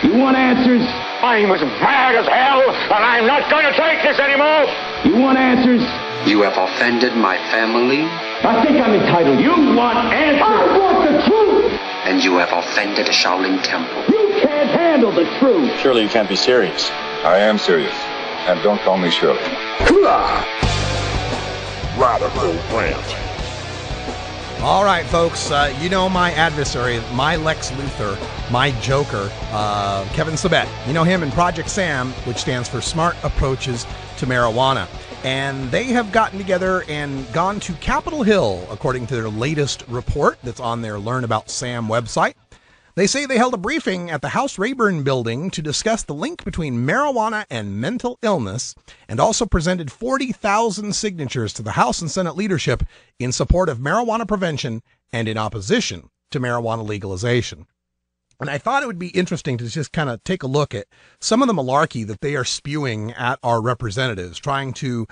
You want answers? I'm as mad as hell, and I'm not going to take this anymore. You want answers? You have offended my family. I think I'm entitled. You want answers? I want the truth. And you have offended a Shaolin temple. You can't handle the truth. Surely you can't be serious. I am serious. And don't call me Shirley. Radical Rant. All right, folks, you know my adversary, my Lex Luthor, my Joker, Kevin Sabet. You know him in Project SAM, which stands for Smart Approaches to Marijuana. And they have gotten together and gone to Capitol Hill, according to their latest report that's on their Learn About SAM website. They say they held a briefing at the House Rayburn building to discuss the link between marijuana and mental illness, and also presented 40,000 signatures to the House and Senate leadership in support of marijuana prevention and in opposition to marijuana legalization. And I thought it would be interesting to just kind of take a look at some of the malarkey that they are spewing at our representatives, trying to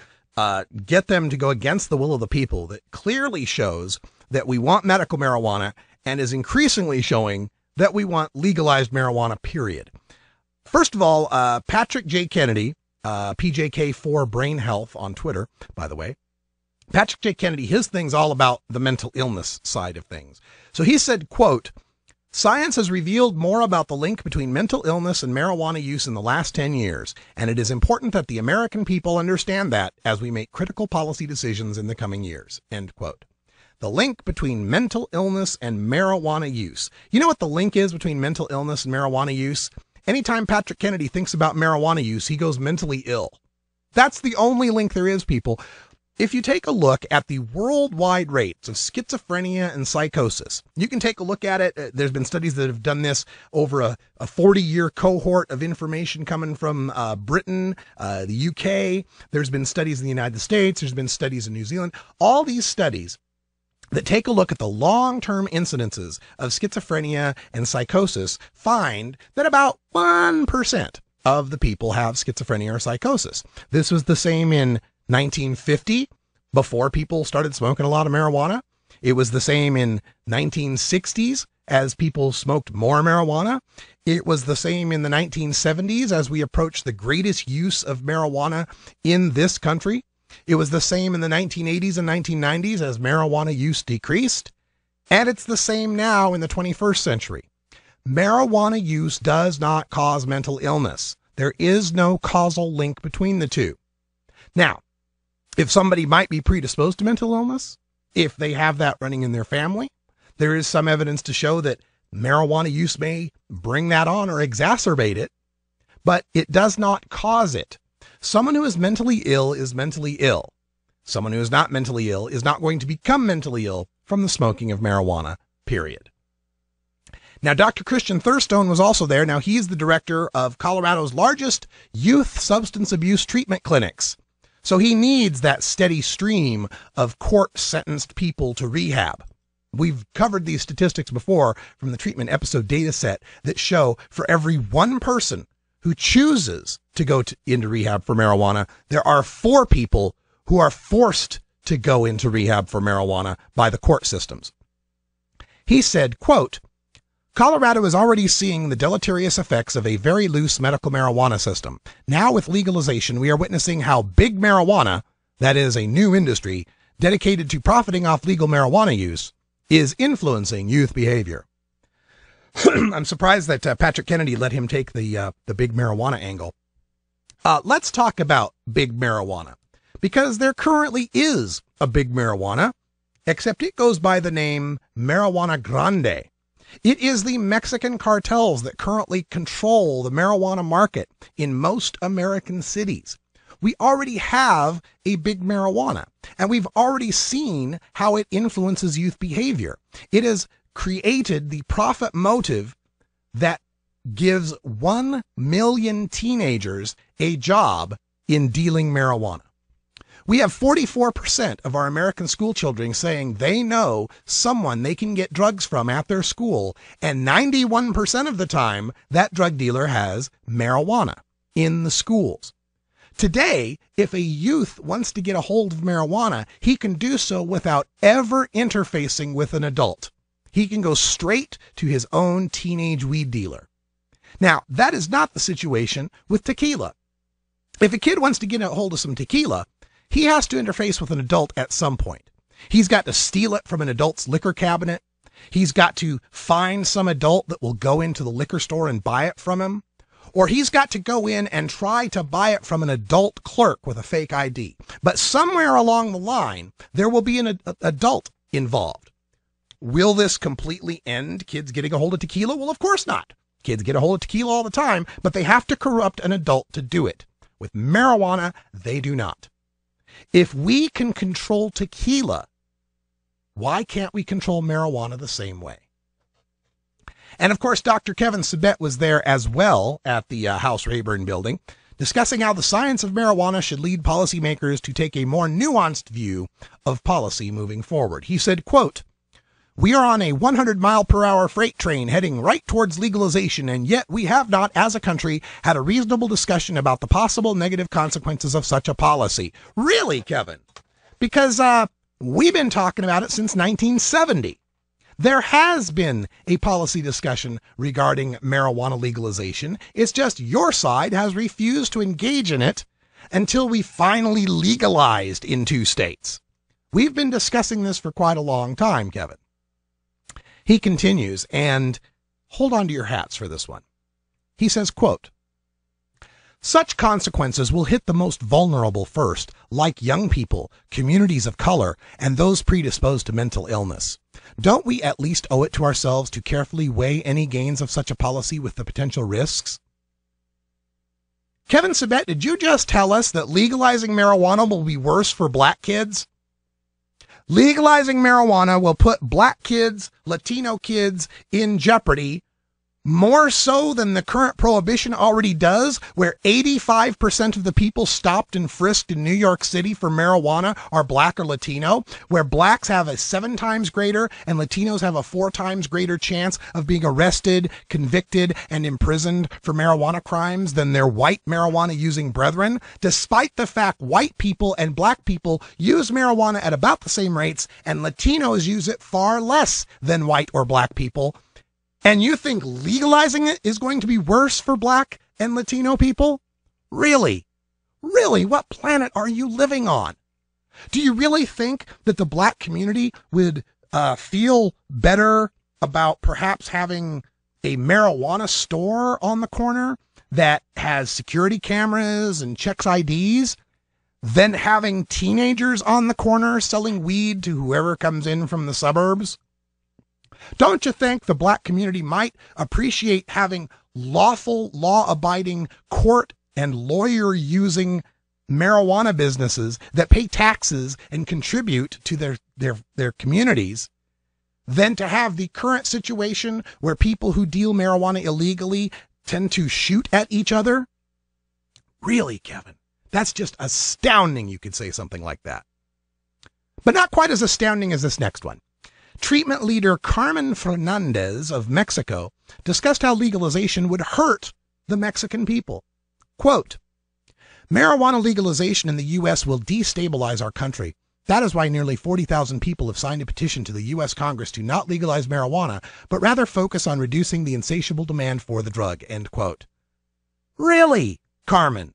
get them to go against the will of the people, that clearly shows that we want medical marijuana and is increasingly showing that we want legalized marijuana, period. First of all, Patrick J. Kennedy, PJK4 Brain Health on Twitter, by the way. Patrick J. Kennedy, his thing's all about the mental illness side of things. So he said, quote, "Science has revealed more about the link between mental illness and marijuana use in the last 10 years, and it is important that the American people understand that as we make critical policy decisions in the coming years." End quote. The link between mental illness and marijuana use. You know what the link is between mental illness and marijuana use? Anytime Patrick Kennedy thinks about marijuana use, he goes mentally ill. That's the only link there is, people. If you take a look at the worldwide rates of schizophrenia and psychosis, you can take a look at it. There's been studies that have done this over a 40-year cohort of information coming from Britain, the UK. There's been studies in the United States. There's been studies in New Zealand. All these studies that take a look at the long-term incidences of schizophrenia and psychosis find that about 1% of the people have schizophrenia or psychosis. This was the same in 1950, before people started smoking a lot of marijuana. It was the same in 1960s as people smoked more marijuana. It was the same in the 1970s as we approached the greatest use of marijuana in this country. It was the same in the 1980s and 1990s as marijuana use decreased. And it's the same now in the 21st century. Marijuana use does not cause mental illness. There is no causal link between the two. Now, if somebody might be predisposed to mental illness, if they have that running in their family, there is some evidence to show that marijuana use may bring that on or exacerbate it, but it does not cause it. Someone who is mentally ill is mentally ill. Someone who is not mentally ill is not going to become mentally ill from the smoking of marijuana, period. Now, Dr. Christian Thurstone was also there. Now, he's the director of Colorado's largest youth substance abuse treatment clinics. So he needs that steady stream of court-sentenced people to rehab. We've covered these statistics before from the treatment episode data set that show for every one person who chooses to go into rehab for marijuana, there are 4 people who are forced to go into rehab for marijuana by the court systems. He said, quote, "Colorado is already seeing the deleterious effects of a very loose medical marijuana system. Now with legalization, we are witnessing how big marijuana, that is a new industry dedicated to profiting off legal marijuana use, is influencing youth behavior." I'm surprised that Patrick Kennedy let him take the big marijuana angle. Let's talk about big marijuana, because there currently is a big marijuana, except it goes by the name Marijuana Grande. It is the Mexican cartels that currently control the marijuana market in most American cities. We already have a big marijuana, and we've already seen how it influences youth behavior. It has created the profit motive that gives 1 million teenagers a job in dealing marijuana. We have 44% of our American school children saying they know someone they can get drugs from at their school, and 91% of the time that drug dealer has marijuana in the schools. Today, if a youth wants to get a hold of marijuana, he can do so without ever interfacing with an adult. He can go straight to his own teenage weed dealer. Now, that is not the situation with tequila. If a kid wants to get a hold of some tequila, he has to interface with an adult at some point. He's got to steal it from an adult's liquor cabinet. He's got to find some adult that will go into the liquor store and buy it from him. Or he's got to go in and try to buy it from an adult clerk with a fake ID. But somewhere along the line, there will be an adult involved. Will this completely end kids getting a hold of tequila? Well, of course not. Kids get a hold of tequila all the time, but they have to corrupt an adult to do it. With marijuana, they do not. If we can control tequila, why can't we control marijuana the same way? And of course, Dr. Kevin Sabet was there as well at the House Rayburn building, discussing how the science of marijuana should lead policymakers to take a more nuanced view of policy moving forward. He said, quote, "We are on a 100-mile-per-hour freight train heading right towards legalization, and yet we have not, as a country, had a reasonable discussion about the possible negative consequences of such a policy." Really, Kevin? Because we've been talking about it since 1970. There has been a policy discussion regarding marijuana legalization. It's just your side has refused to engage in it until we finally legalized in 2 states. We've been discussing this for quite a long time, Kevin. He continues, and hold on to your hats for this one. He says, quote, "Such consequences will hit the most vulnerable first, like young people, communities of color, and those predisposed to mental illness. Don't we at least owe it to ourselves to carefully weigh any gains of such a policy with the potential risks?" Kevin Sabet, did you just tell us that legalizing marijuana will be worse for black kids? Legalizing marijuana will put black kids, Latino kids in jeopardy more so than the current prohibition already does, where 85% of the people stopped and frisked in New York City for marijuana are black or Latino, where blacks have a 7 times greater and Latinos have a 4 times greater chance of being arrested, convicted, and imprisoned for marijuana crimes than their white marijuana using brethren, despite the fact white people and black people use marijuana at about the same rates and Latinos use it far less than white or black people. And you think legalizing it is going to be worse for black and Latino people? Really? Really? What planet are you living on? Do you really think that the black community would feel better about perhaps having a marijuana store on the corner that has security cameras and checks IDs than having teenagers on the corner selling weed to whoever comes in from the suburbs? Don't you think the black community might appreciate having lawful, law-abiding, court and lawyer-using marijuana businesses that pay taxes and contribute to their communities than to have the current situation where people who deal marijuana illegally tend to shoot at each other? Really, Kevin, that's just astounding you could say something like that. But not quite as astounding as this next one. Treatment leader Carmen Fernandez of Mexico discussed how legalization would hurt the Mexican people. Quote, "Marijuana legalization in the U.S. will destabilize our country. That is why nearly 40,000 people have signed a petition to the U.S. Congress to not legalize marijuana, but rather focus on reducing the insatiable demand for the drug." End quote. Really, Carmen?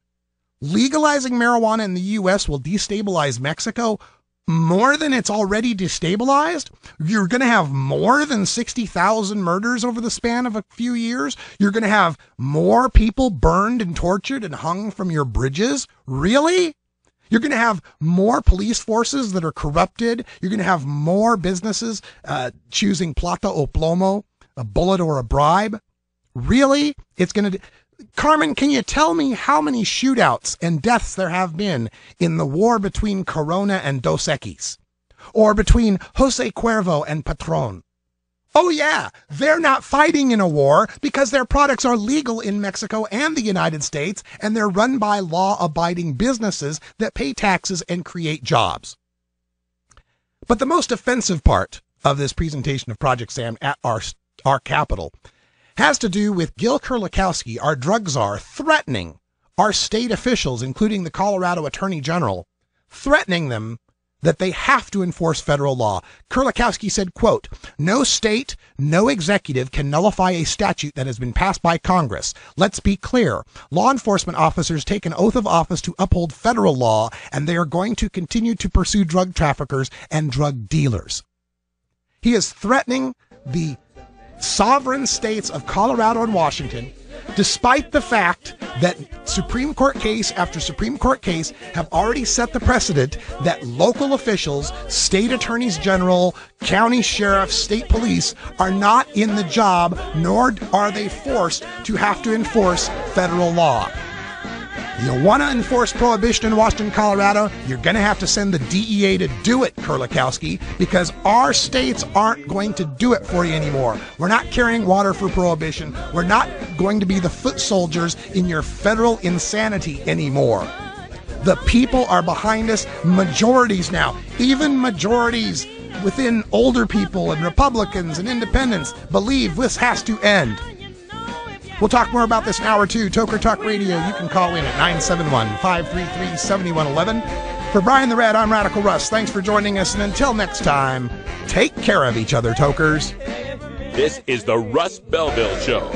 Legalizing marijuana in the U.S. will destabilize Mexico more than it's already destabilized? You're going to have more than 60,000 murders over the span of a few years? You're going to have more people burned and tortured and hung from your bridges? Really? You're going to have more police forces that are corrupted? You're going to have more businesses choosing plata o plomo, a bullet or a bribe? Really? It's going to... Carmen, can you tell me how many shootouts and deaths there have been in the war between Corona and Dos Equis? Or between Jose Cuervo and Patron? Oh yeah, they're not fighting in a war because their products are legal in Mexico and the United States, and they're run by law-abiding businesses that pay taxes and create jobs. But the most offensive part of this presentation of Project Sam at our capital has to do with Gil Kurlikowski, our drug czar, threatening our state officials, including the Colorado Attorney General, threatening them that they have to enforce federal law. Kurlikowski said, quote, "No state, no executive can nullify a statute that has been passed by Congress. Let's be clear. Law enforcement officers take an oath of office to uphold federal law, and they are going to continue to pursue drug traffickers and drug dealers." He is threatening the sovereign states of Colorado and Washington, despite the fact that Supreme Court case after Supreme Court case have already set the precedent that local officials, state attorneys general, county sheriffs, state police are not in the job, nor are they forced to have to enforce federal law. You want to enforce prohibition in Washington, Colorado, you're going to have to send the DEA to do it, Kurlikowski, because our states aren't going to do it for you anymore. We're not carrying water for prohibition. We're not going to be the foot soldiers in your federal insanity anymore. The people are behind us, majorities now, even majorities within older people and Republicans and independents believe this has to end. We'll talk more about this in hour 2. Toker Talk Radio. You can call in at 971-533-7111. For Brian the Red, I'm Radical Russ. Thanks for joining us, and until next time, take care of each other, Tokers. This is the Russ Belville Show.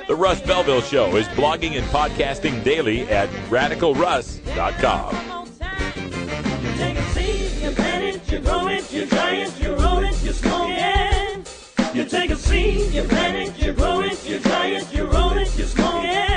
The Russ Belville Show is blogging and podcasting daily at radicalruss.com. You take a seed, you plant it, you grow it, you dry it, you roll it, you smoke it. You take a seed, you plant it, you grow it, you dry it, you roll it, you smoke it.